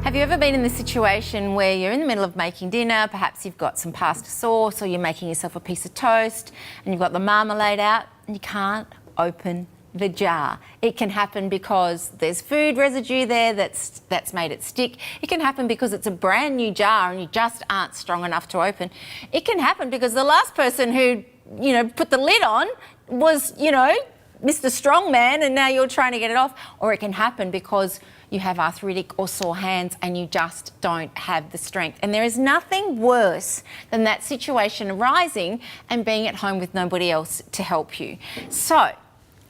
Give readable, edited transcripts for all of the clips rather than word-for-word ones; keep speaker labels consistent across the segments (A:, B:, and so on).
A: Have you ever been in the situation where you're in the middle of making dinner, perhaps you've got some pasta sauce or you're making yourself a piece of toast and you've got the marmalade out and you can't open the jar? It can happen because there's food residue there that's made it stick. It can happen because it's a brand new jar and you just aren't strong enough to open. It can happen because the last person who, put the lid on was, Mr. Strongman and now you're trying to get it off. Or it can happen because you have arthritic or sore hands and you just don't have the strength. And there is nothing worse than that situation arising and being at home with nobody else to help you. So,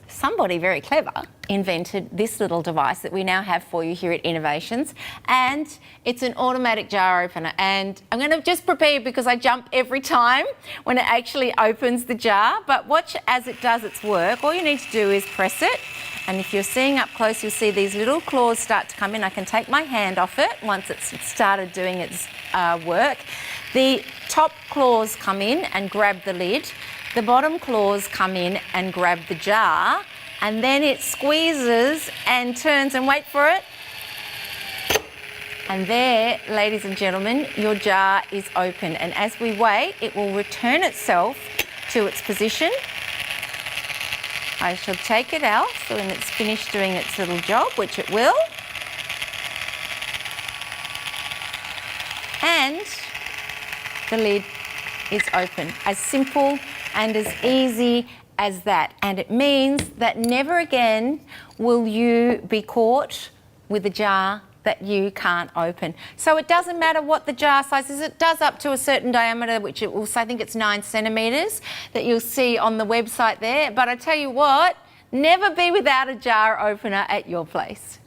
A: somebody very clever invented this little device that we now have for you here at Innovations, and it's an automatic jar opener. And I'm going to just prepare you because I jump every time when it actually opens the jar, but watch as it does its work. All you need to do is press it, and if you're seeing up close, you'll see these little claws start to come in. I can take my hand off it once it's started doing its work. The top claws come in and grab the lid. The bottom claws come in and grab the jar, and then it squeezes and turns, and wait for it. And there, ladies and gentlemen, your jar is open. And as we wait, it will return itself to its position. I shall take it out so when it's finished doing its little job, which it will. And the lid is open. As simple and as easy as that. And it means that never again will you be caught with a jar that you can't open. So it doesn't matter what the jar size is. It does up to a certain diameter, which it will say, I think it's 9 centimetres, that you'll see on the website there. But I tell you what, never be without a jar opener at your place.